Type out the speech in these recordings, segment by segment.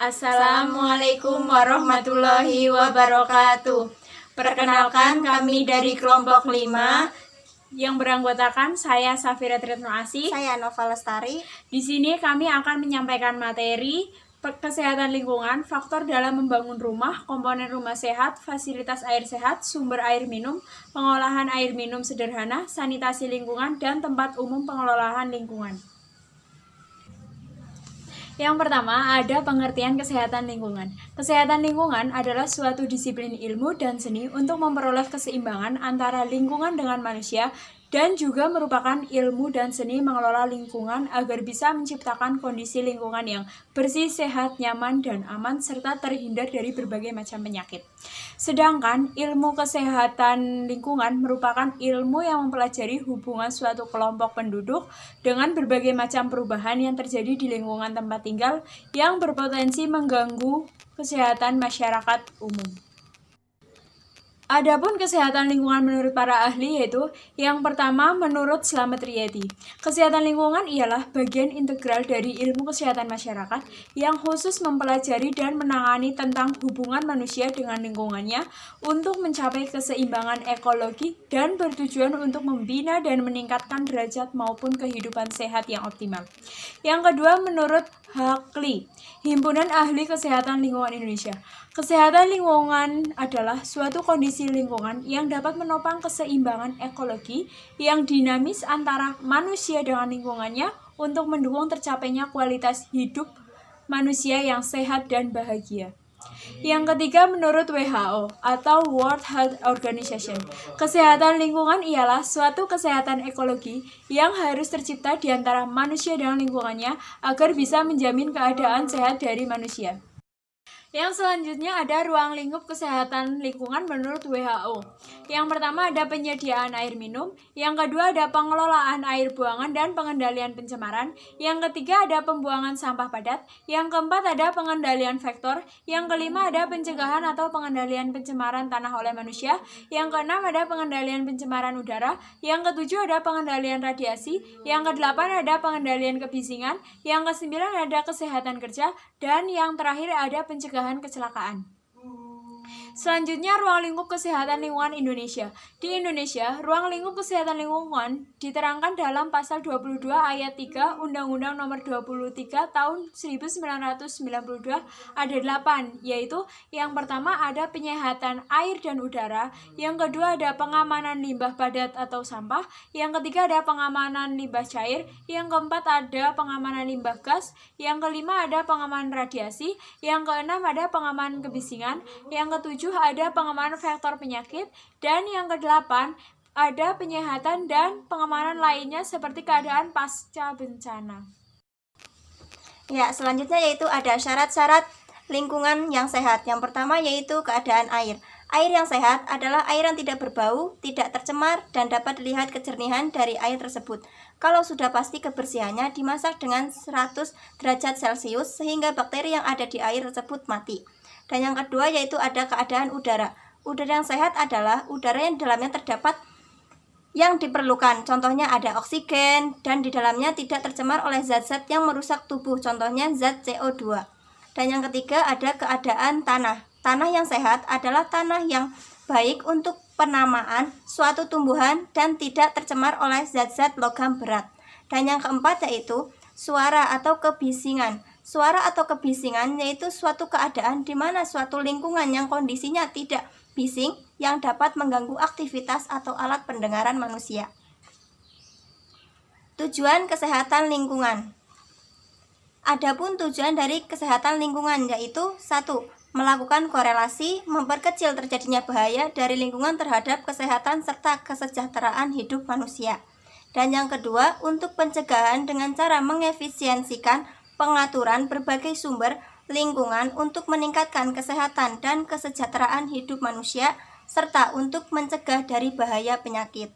Assalamualaikum warahmatullahi wabarakatuh. Perkenalkan, kami dari kelompok 5 yang beranggotakan saya Safira Tritno Asih. Saya Nova Lestari. Di sini kami akan menyampaikan materi kesehatan lingkungan, faktor dalam membangun rumah, komponen rumah sehat, fasilitas air sehat, sumber air minum, pengolahan air minum sederhana, sanitasi lingkungan, dan tempat umum pengelolaan lingkungan. Yang pertama, ada pengertian kesehatan lingkungan. Kesehatan lingkungan adalah suatu disiplin ilmu dan seni untuk memperoleh keseimbangan antara lingkungan dengan manusia dan juga merupakan ilmu dan seni mengelola lingkungan agar bisa menciptakan kondisi lingkungan yang bersih, sehat, nyaman, dan aman, serta terhindar dari berbagai macam penyakit. Sedangkan ilmu kesehatan lingkungan merupakan ilmu yang mempelajari hubungan suatu kelompok penduduk dengan berbagai macam perubahan yang terjadi di lingkungan tempat tinggal yang berpotensi mengganggu kesehatan masyarakat umum. Adapun kesehatan lingkungan menurut para ahli yaitu yang pertama menurut Slamet Riyadi. Kesehatan lingkungan ialah bagian integral dari ilmu kesehatan masyarakat yang khusus mempelajari dan menangani tentang hubungan manusia dengan lingkungannya untuk mencapai keseimbangan ekologi dan bertujuan untuk membina dan meningkatkan derajat maupun kehidupan sehat yang optimal. Yang kedua menurut HAKLI, Himpunan Ahli Kesehatan Lingkungan Indonesia. Kesehatan lingkungan adalah suatu kondisi lingkungan yang dapat menopang keseimbangan ekologi yang dinamis antara manusia dengan lingkungannya untuk mendukung tercapainya kualitas hidup manusia yang sehat dan bahagia. Yang ketiga menurut WHO atau World Health Organization, kesehatan lingkungan ialah suatu kesehatan ekologi yang harus tercipta di antara manusia dengan lingkungannya agar bisa menjamin keadaan sehat dari manusia. Yang selanjutnya ada ruang lingkup kesehatan lingkungan menurut WHO. Yang pertama ada penyediaan air minum, yang kedua ada pengelolaan air buangan dan pengendalian pencemaran, yang ketiga ada pembuangan sampah padat, yang keempat ada pengendalian vektor, yang kelima ada pencegahan atau pengendalian pencemaran tanah oleh manusia, yang keenam ada pengendalian pencemaran udara, yang ketujuh ada pengendalian radiasi, yang kedelapan ada pengendalian kebisingan, yang kesembilan ada kesehatan kerja, dan yang terakhir ada pencegahan kecelakaan. Selanjutnya, ruang lingkup kesehatan lingkungan Indonesia. Di Indonesia, ruang lingkup kesehatan lingkungan diterangkan dalam pasal 22 ayat 3 Undang-Undang Nomor 23 Tahun 1992 ada 8, yaitu yang pertama ada penyehatan air dan udara, yang kedua ada pengamanan limbah padat atau sampah, yang ketiga ada pengamanan limbah cair, yang keempat ada pengamanan limbah gas, yang kelima ada pengamanan radiasi, yang keenam ada pengamanan kebisingan, yang ketujuh ada pengamanan vektor penyakit, dan yang kedelapan ada penyehatan dan pengamanan lainnya seperti keadaan pasca bencana. Ya, selanjutnya yaitu ada syarat-syarat lingkungan yang sehat. Yang pertama yaitu keadaan air. Air yang sehat adalah air yang tidak berbau, tidak tercemar, dan dapat dilihat kejernihan dari air tersebut. Kalau sudah pasti kebersihannya, dimasak dengan 100 derajat Celcius sehingga bakteri yang ada di air tersebut mati. Dan yang kedua yaitu ada keadaan udara. Udara yang sehat adalah udara yang di dalamnya terdapat yang diperlukan. Contohnya ada oksigen dan di dalamnya tidak tercemar oleh zat-zat yang merusak tubuh. Contohnya zat CO2. Dan yang ketiga ada keadaan tanah. Tanah yang sehat adalah tanah yang baik untuk penamaan suatu tumbuhan dan tidak tercemar oleh zat-zat logam berat. Dan yang keempat yaitu suara atau kebisingan. Suara atau kebisingan yaitu suatu keadaan di mana suatu lingkungan yang kondisinya tidak bising yang dapat mengganggu aktivitas atau alat pendengaran manusia. Tujuan kesehatan lingkungan. Adapun tujuan dari kesehatan lingkungan yaitu 1. Melakukan korelasi, memperkecil terjadinya bahaya dari lingkungan terhadap kesehatan serta kesejahteraan hidup manusia. Dan yang kedua, untuk pencegahan dengan cara mengefisiensikan pengaturan berbagai sumber lingkungan untuk meningkatkan kesehatan dan kesejahteraan hidup manusia, serta untuk mencegah dari bahaya penyakit.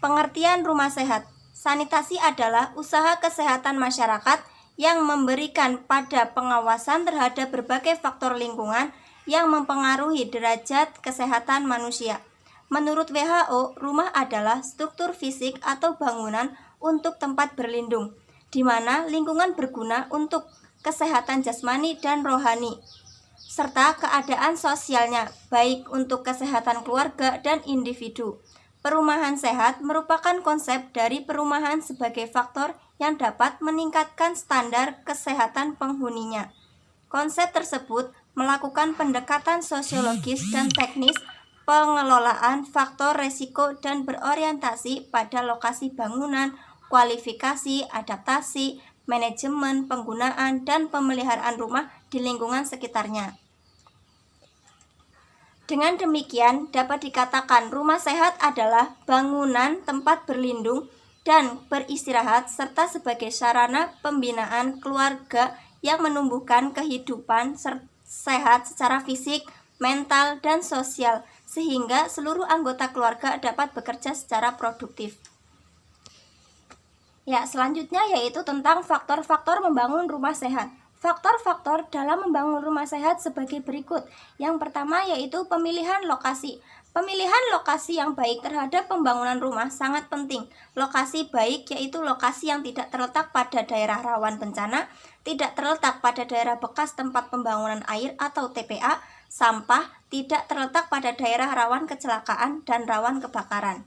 Pengertian rumah sehat. Sanitasi adalah usaha kesehatan masyarakat yang memberikan pada pengawasan terhadap berbagai faktor lingkungan yang mempengaruhi derajat kesehatan manusia. Menurut WHO, rumah adalah struktur fisik atau bangunan untuk tempat berlindung, di mana lingkungan berguna untuk kesehatan jasmani dan rohani, serta keadaan sosialnya, baik untuk kesehatan keluarga dan individu. Perumahan sehat merupakan konsep dari perumahan sebagai faktor yang dapat meningkatkan standar kesehatan penghuninya. Konsep tersebut melakukan pendekatan sosiologis dan teknis pengelolaan faktor resiko dan berorientasi pada lokasi bangunan, kualifikasi, adaptasi, manajemen, penggunaan, dan pemeliharaan rumah di lingkungan sekitarnya. Dengan demikian, dapat dikatakan rumah sehat adalah bangunan tempat berlindung dan beristirahat serta sebagai sarana pembinaan keluarga yang menumbuhkan kehidupan sehat secara fisik, mental, dan sosial, sehingga seluruh anggota keluarga dapat bekerja secara produktif. Ya, selanjutnya yaitu tentang faktor-faktor membangun rumah sehat. Faktor-faktor dalam membangun rumah sehat sebagai berikut. Yang pertama yaitu pemilihan lokasi. Pemilihan lokasi yang baik terhadap pembangunan rumah sangat penting. Lokasi baik yaitu lokasi yang tidak terletak pada daerah rawan bencana, tidak terletak pada daerah bekas tempat pembangunan air atau TPA, sampah, tidak terletak pada daerah rawan kecelakaan dan rawan kebakaran.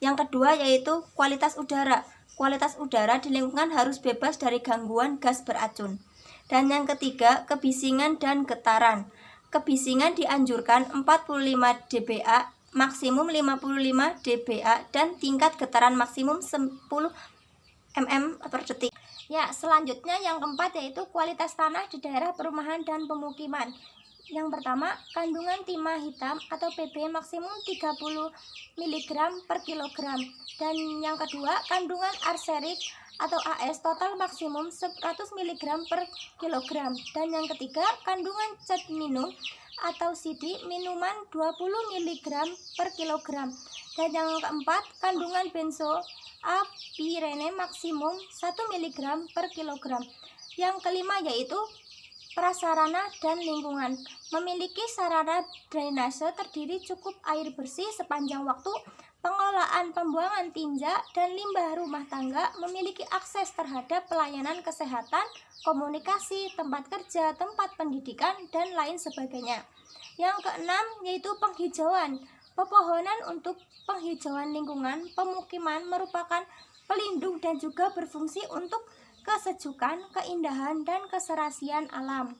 Yang kedua yaitu kualitas udara. Kualitas udara di lingkungan harus bebas dari gangguan gas beracun. Dan yang ketiga, kebisingan dan getaran. Kebisingan dianjurkan 45 dBA, maksimum 55 dBA, dan tingkat getaran maksimum 10 mm per detik. Ya, selanjutnya yang keempat yaitu kualitas tanah di daerah perumahan dan pemukiman. Yang pertama, kandungan timah hitam atau Pb maksimum 30 mg per kilogram. Dan yang kedua, kandungan arsenik atau AS total maksimum 100 mg per kilogram. Dan yang ketiga, kandungan zat minum atau CD minuman 20 mg per kilogram. Dan yang keempat, kandungan benzoapirene maksimum 1 mg per kilogram. Yang kelima yaitu prasarana dan lingkungan. Memiliki sarana drainase terdiri cukup air bersih sepanjang waktu, pengelolaan pembuangan tinja dan limbah rumah tangga, memiliki akses terhadap pelayanan kesehatan, komunikasi, tempat kerja, tempat pendidikan, dan lain sebagainya. Yang keenam yaitu penghijauan. Pepohonan untuk penghijauan lingkungan pemukiman merupakan pelindung dan juga berfungsi untuk kesejukan, keindahan, dan keserasian alam.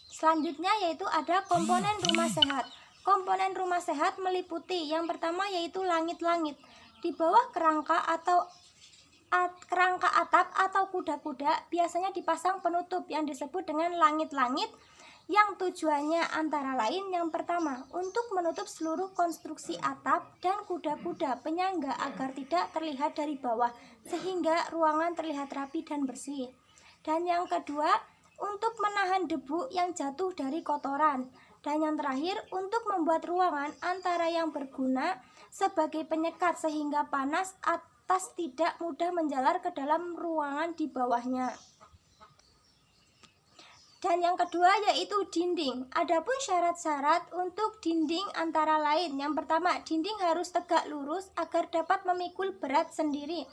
Selanjutnya yaitu ada komponen rumah sehat. Komponen rumah sehat meliputi yang pertama yaitu langit-langit. Di bawah kerangka atap atau kuda-kuda biasanya dipasang penutup yang disebut dengan langit-langit yang tujuannya antara lain yang pertama untuk menutup seluruh konstruksi atap dan kuda-kuda penyangga agar tidak terlihat dari bawah sehingga ruangan terlihat rapi dan bersih. Dan yang kedua untuk menahan debu yang jatuh dari kotoran. Dan yang terakhir untuk membuat ruangan antara yang berguna sebagai penyekat sehingga panas atas tidak mudah menjalar ke dalam ruangan di bawahnya. Dan yang kedua yaitu dinding. Adapun syarat-syarat untuk dinding antara lain. Yang pertama, dinding harus tegak lurus agar dapat memikul berat sendiri.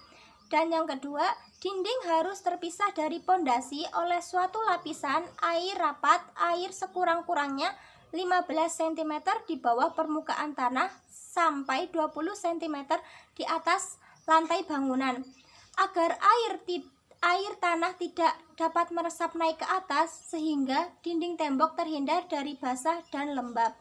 Dan yang kedua, dinding harus terpisah dari pondasi oleh suatu lapisan air rapat, air sekurang-kurangnya 15 cm di bawah permukaan tanah sampai 20 cm di atas lantai bangunan. Agar air tanah tidak dapat meresap naik ke atas sehingga dinding tembok terhindar dari basah dan lembab.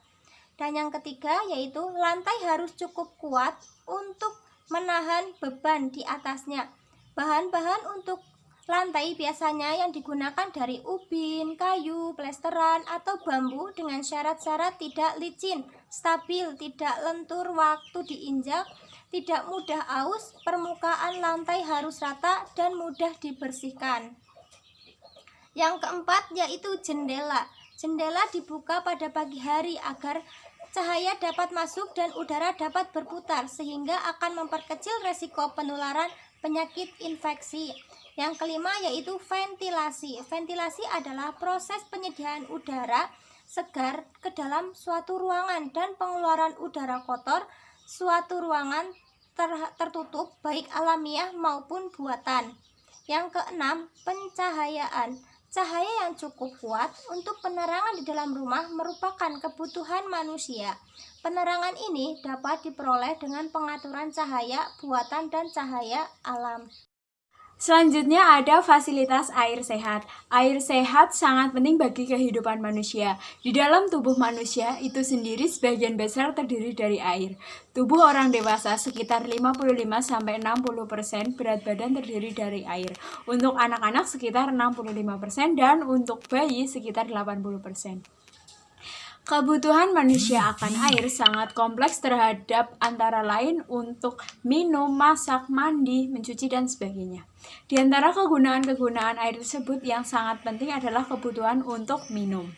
Dan yang ketiga yaitu lantai harus cukup kuat untuk menahan beban di atasnya. Bahan-bahan untuk lantai biasanya yang digunakan dari ubin, kayu, plesteran, atau bambu dengan syarat-syarat tidak licin, stabil, tidak lentur waktu diinjak, tidak mudah aus, permukaan lantai harus rata dan mudah dibersihkan. Yang keempat yaitu jendela. Jendela dibuka pada pagi hari agar cahaya dapat masuk dan udara dapat berputar sehingga akan memperkecil resiko penularan penyakit infeksi. Yang kelima yaitu ventilasi. Ventilasi adalah proses penyediaan udara segar ke dalam suatu ruangan dan pengeluaran udara kotor suatu ruangan tertutup baik alamiah maupun buatan. Yang keenam, pencahayaan. Cahaya yang cukup kuat untuk penerangan di dalam rumah merupakan kebutuhan manusia. Penerangan ini dapat diperoleh dengan pengaturan cahaya buatan dan cahaya alam. Selanjutnya ada fasilitas air sehat. Air sehat sangat penting bagi kehidupan manusia. Di dalam tubuh manusia itu sendiri sebagian besar terdiri dari air. Tubuh orang dewasa sekitar 55-60% berat badan terdiri dari air. Untuk anak-anak sekitar 65% dan untuk bayi sekitar 80%. Kebutuhan manusia akan air sangat kompleks terhadap antara lain untuk minum, masak, mandi, mencuci, dan sebagainya. Di antara kegunaan-kegunaan air tersebut yang sangat penting adalah kebutuhan untuk minum.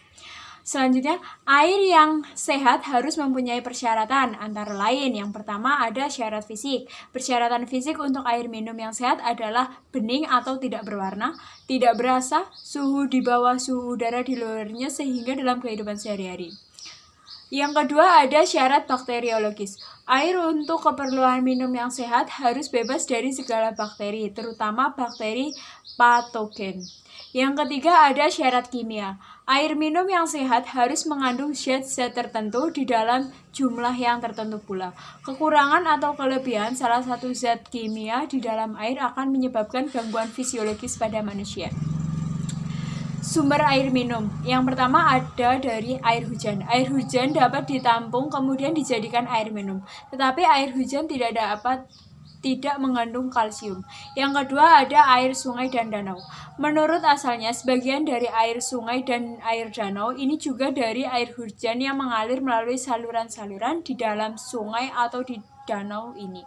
Selanjutnya, air yang sehat harus mempunyai persyaratan, antara lain yang pertama ada syarat fisik. Persyaratan fisik untuk air minum yang sehat adalah bening atau tidak berwarna, tidak berasa, suhu di bawah suhu udara di luarnya sehingga dalam kehidupan sehari-hari. Yang kedua ada syarat bakteriologis. Air untuk keperluan minum yang sehat harus bebas dari segala bakteri, terutama bakteri patogen. Yang ketiga ada syarat kimia. Air minum yang sehat harus mengandung zat-zat tertentu di dalam jumlah yang tertentu pula. Kekurangan atau kelebihan salah satu zat kimia di dalam air akan menyebabkan gangguan fisiologis pada manusia. Sumber air minum. Yang pertama ada dari air hujan. Air hujan dapat ditampung kemudian dijadikan air minum. Tetapi air hujan tidak mengandung kalsium. Yang kedua ada air sungai dan danau. Menurut asalnya sebagian dari air sungai dan air danau ini juga dari air hujan yang mengalir melalui saluran-saluran di dalam sungai atau di danau ini.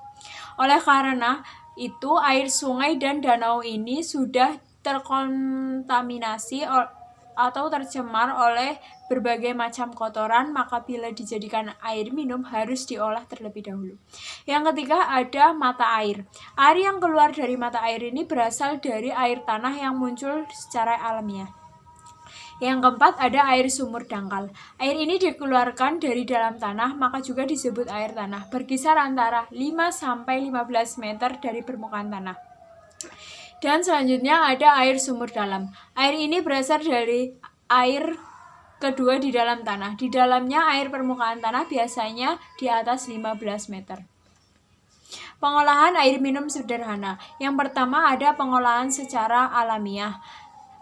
Oleh karena itu air sungai dan danau ini sudah terkontaminasi atau tercemar oleh berbagai macam kotoran, maka bila dijadikan air minum harus diolah terlebih dahulu. Yang ketiga ada mata air. Air yang keluar dari mata air ini berasal dari air tanah yang muncul secara alamiah. Yang keempat ada air sumur dangkal. Air ini dikeluarkan dari dalam tanah, maka juga disebut air tanah, berkisar antara 5-15 meter dari permukaan tanah. Dan selanjutnya ada air sumur dalam. Air ini berasal dari air kedua di dalam tanah. Di dalamnya air permukaan tanah biasanya di atas 15 meter. Pengolahan air minum sederhana. Yang pertama ada pengolahan secara alamiah.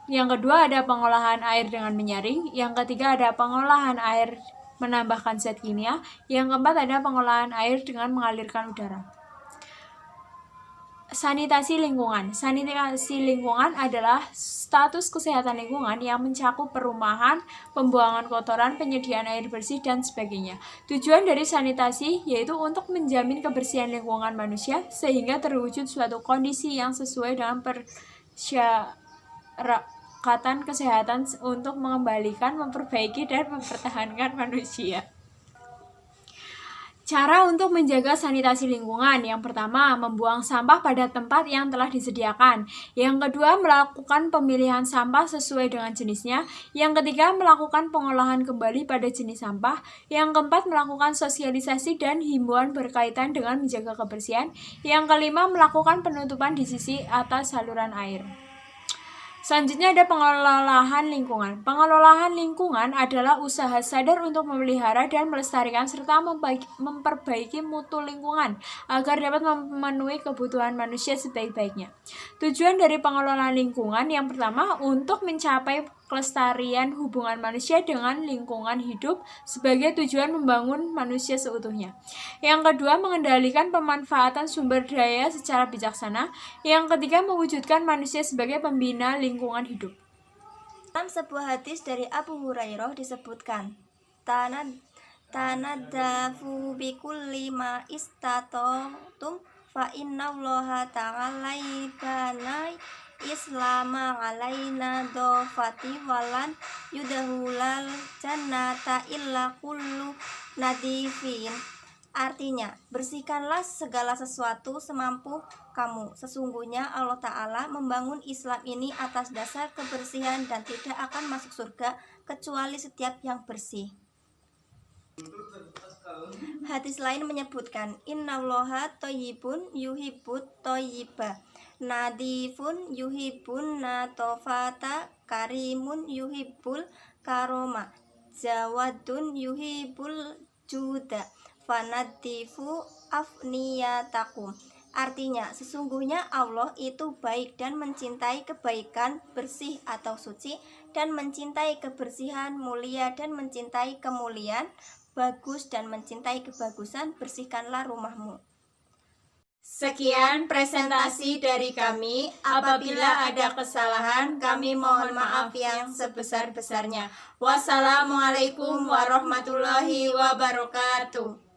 Yang kedua ada pengolahan air dengan menyaring. Yang ketiga ada pengolahan air menambahkan zat kimia. Yang keempat ada pengolahan air dengan mengalirkan udara. Sanitasi lingkungan. Sanitasi lingkungan adalah status kesehatan lingkungan yang mencakup perumahan, pembuangan kotoran, penyediaan air bersih, dan sebagainya. Tujuan dari sanitasi yaitu untuk menjamin kebersihan lingkungan manusia sehingga terwujud suatu kondisi yang sesuai dengan persyarakatan kesehatan untuk mengembalikan, memperbaiki, dan mempertahankan manusia. Cara untuk menjaga sanitasi lingkungan. Yang pertama, membuang sampah pada tempat yang telah disediakan. Yang kedua, melakukan pemilihan sampah sesuai dengan jenisnya. Yang ketiga, melakukan pengolahan kembali pada jenis sampah. Yang keempat, melakukan sosialisasi dan himbauan berkaitan dengan menjaga kebersihan. Yang kelima, melakukan penutupan di sisi atas saluran air. Selanjutnya ada pengelolaan lingkungan. Pengelolaan lingkungan adalah usaha sadar untuk memelihara dan melestarikan serta memperbaiki mutu lingkungan agar dapat memenuhi kebutuhan manusia sebaik-baiknya. Tujuan dari pengelolaan lingkungan yang pertama untuk mencapai kelestarian hubungan manusia dengan lingkungan hidup sebagai tujuan membangun manusia seutuhnya. Yang kedua, mengendalikan pemanfaatan sumber daya secara bijaksana. Yang ketiga, mewujudkan manusia sebagai pembina lingkungan hidup. Dalam sebuah hadis dari Abu Hurairah disebutkan, tanadafu bikulli ma istatatum fa innallaha ta'ala banai Islama alaina dofati walan yudahulal jannata illa kullu nadifin. Artinya, bersihkanlah segala sesuatu semampu kamu. Sesungguhnya Allah Ta'ala membangun Islam ini atas dasar kebersihan dan tidak akan masuk surga kecuali setiap yang bersih. Hadis lain menyebutkan, innallaha thayyibun yuhibbut thayyiba. nadifun yuhibbun natofata, karimun yuhibbul karoma, jawadun yuhibbul juda, fanadifu afniyatakum. Artinya, sesungguhnya Allah itu baik dan mencintai kebaikan, bersih atau suci, dan mencintai kebersihan, mulia dan mencintai kemuliaan, bagus dan mencintai kebagusan, bersihkanlah rumahmu. Sekian presentasi dari kami. Apabila ada kesalahan, kami mohon maaf yang sebesar-besarnya. Wassalamualaikum warahmatullahi wabarakatuh.